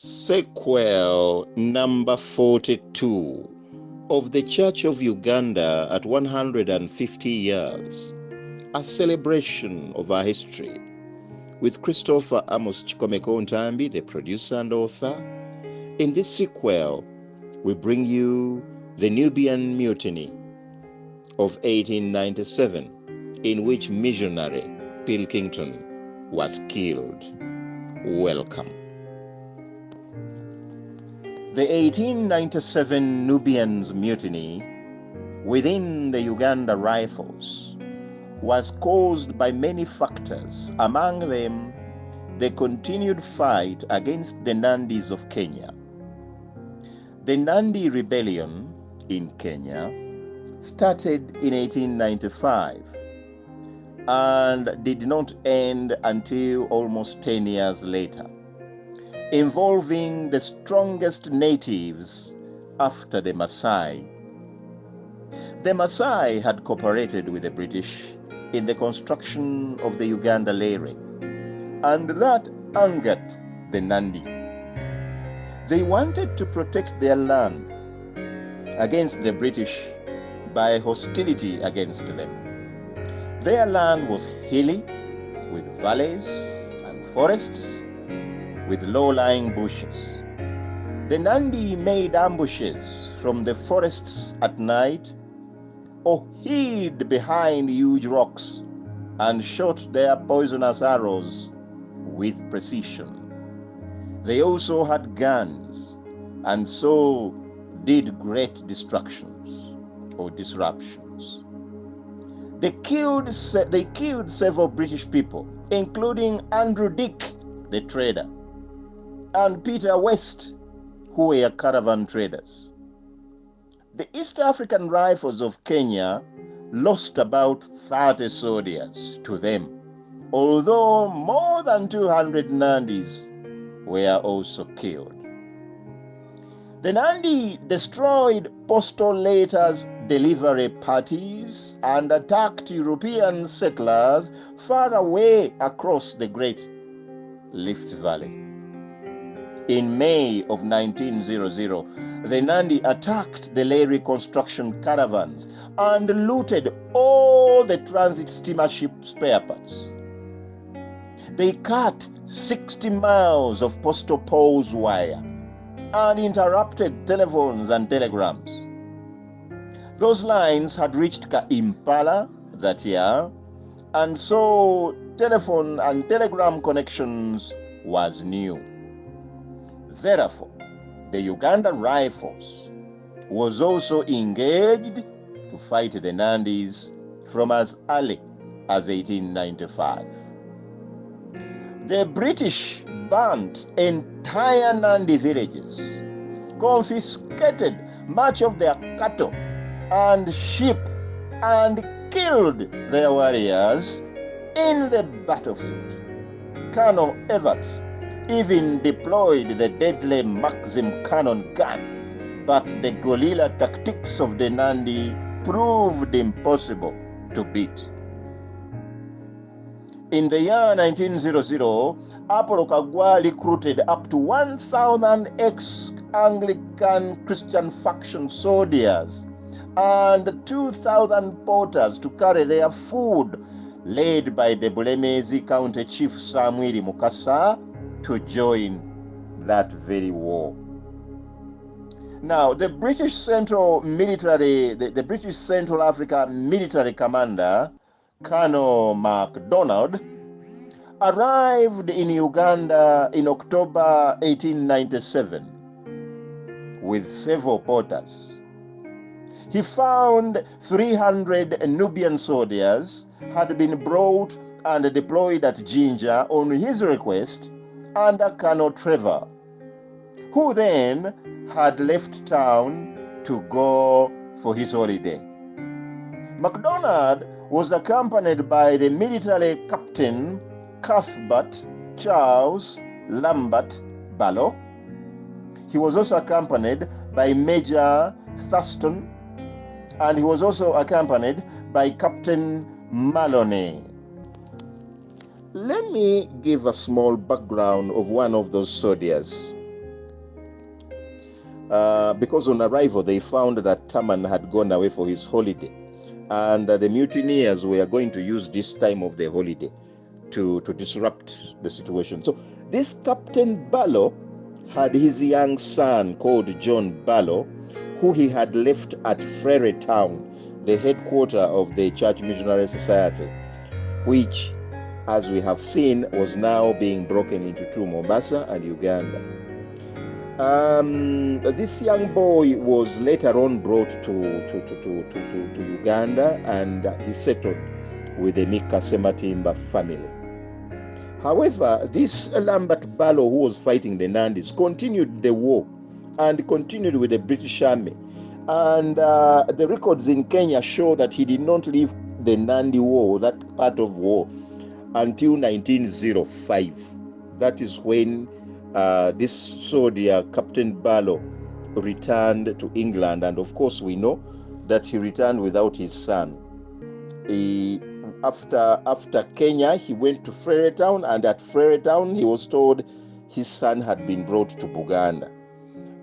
Sequel number 42 of the Church of Uganda at 150 years, a celebration of our history, with Christopher Amos Chikomeko-Ntambi, the producer and author. In this sequel, we bring you the Nubian Mutiny of 1897, in which Missionary Pilkington was killed. Welcome. The 1897 Nubians Mutiny within the Uganda Rifles was caused by many factors, among them the continued fight against the Nandis of Kenya. The Nandi Rebellion in Kenya started in 1895 and did not end until almost 10 years later, involving the strongest natives after the Maasai. The Maasai had cooperated with the British in the construction of the Uganda Lere, and that angered the Nandi. They wanted to protect their land against the British by hostility against them. Their land was hilly, with valleys and forests, with low-lying bushes. The Nandi made ambushes from the forests at night or hid behind huge rocks and shot their poisonous arrows with precision. They also had guns and so did great destructions or disruptions. They killed several British people, including Andrew Dick, the trader, and Peter West, who were caravan traders. The East African Rifles of Kenya lost about 30 soldiers to them, although more than 200 Nandis were also killed. The Nandi destroyed postal letters delivery parties and attacked European settlers far away across the Great Rift Valley. In May of 1900, the Nandi attacked the Lere construction caravans and looted all the transit steamer ship spare parts. They cut 60 miles of postal poles wire and interrupted telephones and telegrams. Those lines had reached Impala that year, and so telephone and telegram connections was new. Therefore, the Uganda Rifles was also engaged to fight the Nandis from as early as 1895. The British burnt entire Nandi villages, confiscated much of their cattle and sheep, and killed their warriors in the battlefield. Colonel Everts even deployed the deadly Maxim cannon gun, but the guerrilla tactics of the Nandi proved impossible to beat. In the year 1900, Apollo Kagwa recruited up to 1,000 ex-Anglican Christian faction soldiers and 2,000 porters to carry their food, led by the Bulemezi County Chief Samuel Mukasa, to join that very war. Now, the British Central Africa military commander, Colonel MacDonald, arrived in Uganda in October 1897 with several porters. He found 300 Nubian soldiers had been brought and deployed at Jinja on his request under Colonel Trevor, who then had left town to go for his holiday. MacDonald was accompanied by the military captain Cuthbert Charles Lambert Ballo. He was also accompanied by Major Thurston, and he was also accompanied by Captain Maloney. Let me give a small background of one of those soldiers, because on arrival they found that Taman had gone away for his holiday, and the mutineers were going to use this time of the holiday to disrupt the situation. So this Captain Barlow had his young son called John Barlow, who he had left at Frere Town, the headquarters of the Church Missionary Society, which, as we have seen, was now being broken into two, Mombasa and Uganda. This young boy was later on brought to Uganda, and he settled with the Mika Sematimba family. However, this Lambert Barlow, who was fighting the Nandis, continued the war and continued with the British Army. And the records in Kenya show that he did not leave the Nandi War, that part of war, until 1905. That is when this soldier, Captain Barlow, returned to England. And of course, we know that he returned without his son. After Kenya, he went to Frere Town, and at Frere Town, he was told his son had been brought to Buganda.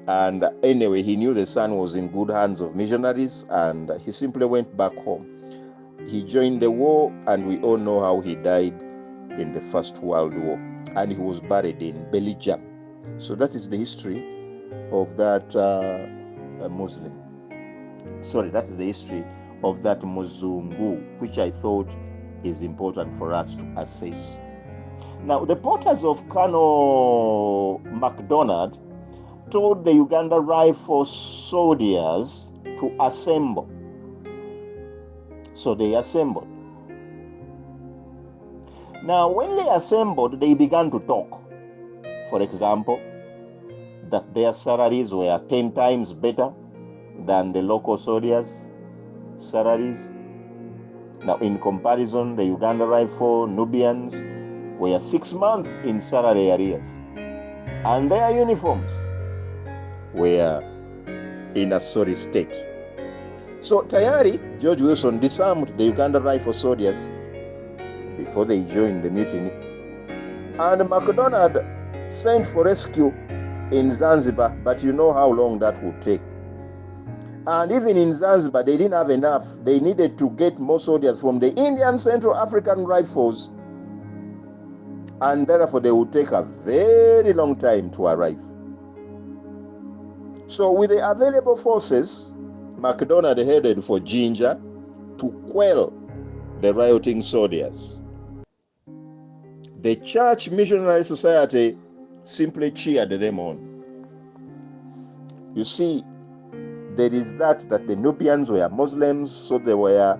And anyway, he knew the son was in good hands of missionaries, and he simply went back home. He joined the war, and we all know how he died in the First World War, and he was buried in Belgium. So that is the history of that Muslim. Sorry, that is the history of that Muzungu, which I thought is important for us to assess. Now, the porters of Colonel MacDonald told the Uganda Rifle soldiers to assemble. So they assembled. Now, when they assembled, they began to talk. For example, that their salaries were 10 times better than the local soldiers' salaries. Now, in comparison, the Uganda Rifle Nubians were 6 months in salary arrears, and their uniforms were in a sorry state. So, tayari, George Wilson disarmed the Uganda Rifle soldiers before they joined the mutiny, and MacDonald sent for rescue in Zanzibar, but you know how long that would take. And even in Zanzibar, they didn't have enough. They needed to get more soldiers from the Indian Central African Rifles, and therefore they would take a very long time to arrive. So with the available forces, MacDonald headed for Jinja to quell the rioting soldiers. The Church Missionary Society simply cheered them on. You see, there is that the Nubians were Muslims, so they were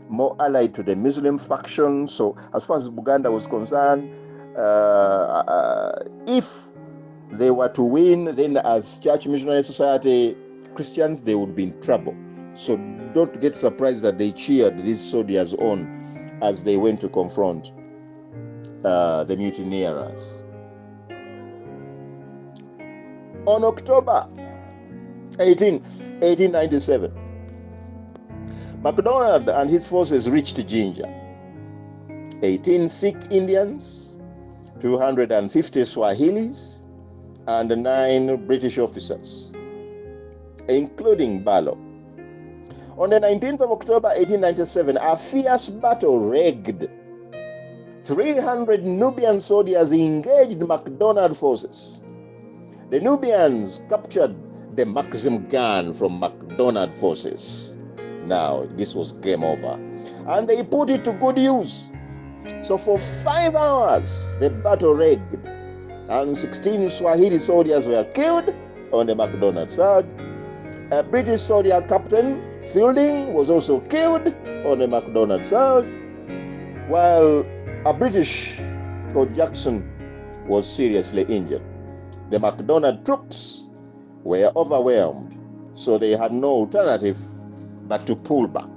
more allied to the Muslim faction. So as far as Buganda was concerned, if they were to win, then as Church Missionary Society Christians, they would be in trouble. So don't get surprised that they cheered these soldiers on as they went to confront the mutineers. On October 18th, 1897, MacDonald and his forces reached Jinja. 18 Sikh Indians, 250 Swahilis, and 9 British officers, including Barlow. On the 19th of October 1897, a fierce battle raged. 300 Nubian soldiers engaged MacDonald forces. The Nubians captured the Maxim gun from MacDonald forces. Now, this was game over, and they put it to good use. So for 5 hours, the battle raged, and 16 Swahili soldiers were killed on the MacDonald side. A British soldier, Captain Fielding, was also killed on the MacDonald side, while a British called Jackson was seriously injured. The MacDonald troops were overwhelmed, so they had no alternative but to pull back.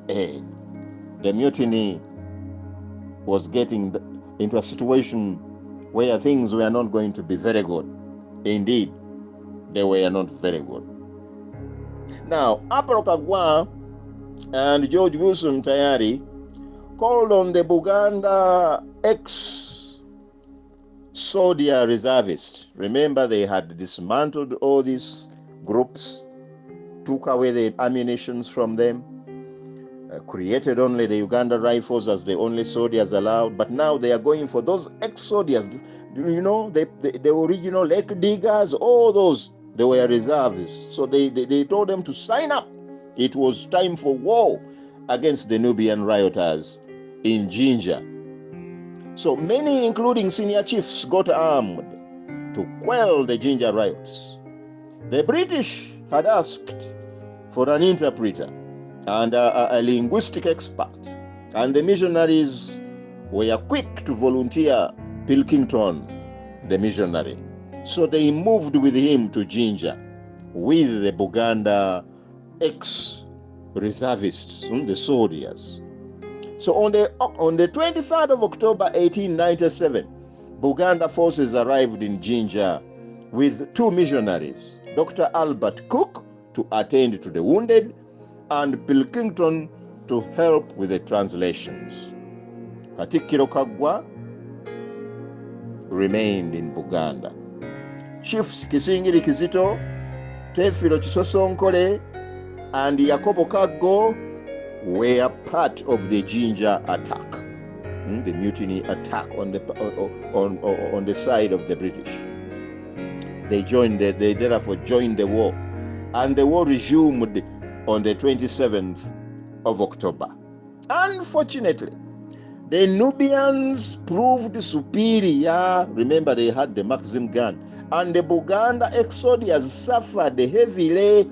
The mutiny was getting into a situation where things were not going to be very good. Indeed, they were not very good. Now, Apollo Kagwa and George Wilson Tayari called on the Buganda soldier reservists. Remember, they had dismantled all these groups, took away the ammunitions from them, created only the Uganda Rifles as the only soldiers allowed. But now they are going for those ex-soldiers, you know, the original lake diggers, all those, they were reservists. So they told them to sign up. It was time for war against the Nubian rioters in Jinja. So many, including senior chiefs, got armed to quell the Jinja riots. The British had asked for an interpreter and a linguistic expert, and the missionaries were quick to volunteer Pilkington, the missionary. So they moved with him to Jinja with the Buganda ex-reservists, the soldiers. So on the 23rd of October 1897, Buganda forces arrived in Jinja with two missionaries, Dr. Albert Cook to attend to the wounded and Pilkington to help with the translations. Katikkiro Kaggwa remained in Buganda. Chiefs Kisingiri Kizito, Tefilo Chisosonkole, and Yakobo Kaggo were part of the Jinja attack, the mutiny attack on the side of the British. They therefore joined the war, and the war resumed on the 27th of October. Unfortunately, the Nubians proved superior. Remember, they had the Maxim gun, and the Buganda ex-soldiers suffered heavily,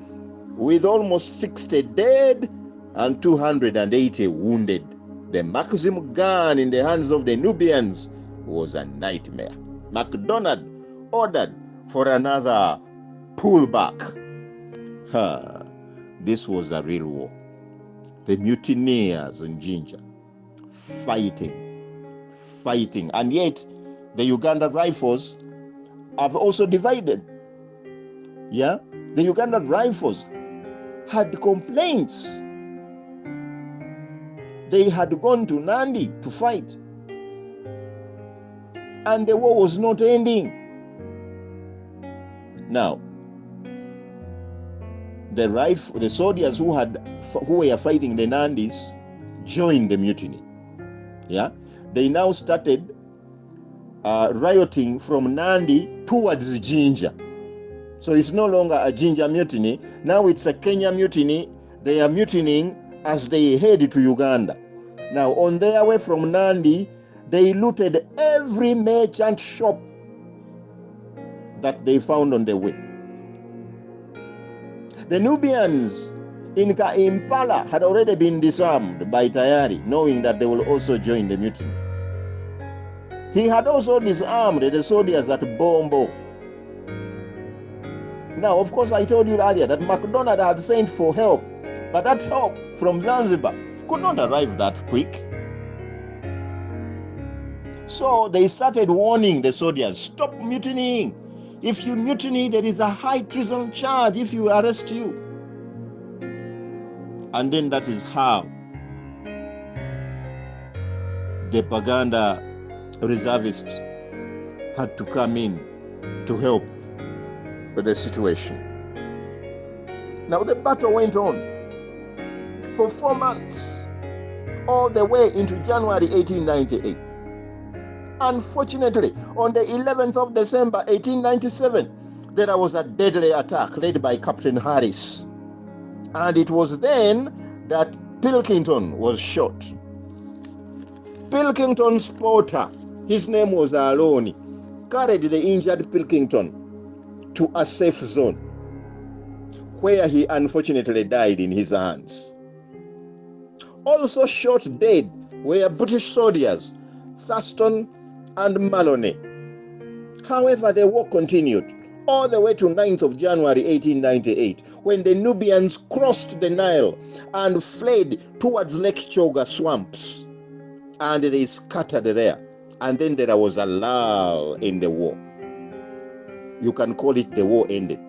with almost 60 dead and 280 wounded. The Maxim gun in the hands of the Nubians was a nightmare. MacDonald ordered for another pullback. This was a real war. The mutineers in Jinja fighting, and yet the Uganda Rifles have also divided. Yeah, the Uganda Rifles had complaints. They had gone to Nandi to fight, and the war was not ending. Now, the soldiers who were fighting the Nandis joined the mutiny. Yeah, they now started rioting from Nandi towards Jinja. So it's no longer a Jinja mutiny. Now it's a Kenya mutiny. They are mutinying as they head to Uganda. Now, on their way from Nandi, they looted every merchant shop that they found on the way. The Nubians in Impala had already been disarmed by Tayari, knowing that they will also join the mutiny. He had also disarmed the soldiers at Bombo. Now, of course, I told you earlier that MacDonald had sent for help, but that help from Zanzibar could not arrive that quick. So they started warning the soldiers, stop mutinying. If you mutiny, there is a high treason charge if you arrest you. And then that is how the Buganda reservists had to come in to help with the situation. Now the battle went on for 4 months, all the way into January 1898. Unfortunately, on the 11th of December 1897, there was a deadly attack led by Captain Harris. And it was then that Pilkington was shot. Pilkington's porter, his name was Aloni, carried the injured Pilkington to a safe zone, where he unfortunately died in his hands. Also shot dead were British soldiers, Thurston and Maloney. However, the war continued all the way to 9th of January 1898, when the Nubians crossed the Nile and fled towards Lake Choga swamps, and they scattered there. And then there was a lull in the war. You can call it the war ended.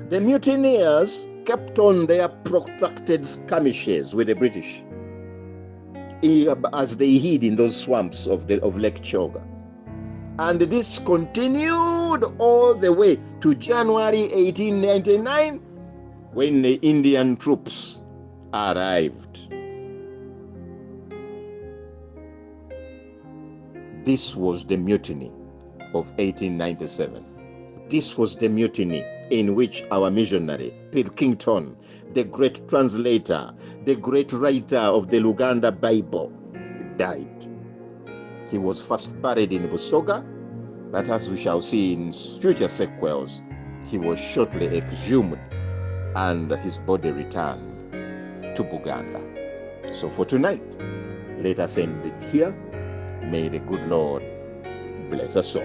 The mutineers kept on their protracted skirmishes with the British. as they hid in those swamps of Lake Choga. And this continued all the way to January 1899, when the Indian troops arrived. This was the mutiny of 1897. This was the mutiny in which our missionary Pilkington, the great translator, the great writer of the Uganda Bible, died. He was first buried in Busoga, but as we shall see in future sequels, he was shortly exhumed and his body returned to Buganda. So for tonight, let us end it here. May the good Lord bless us all.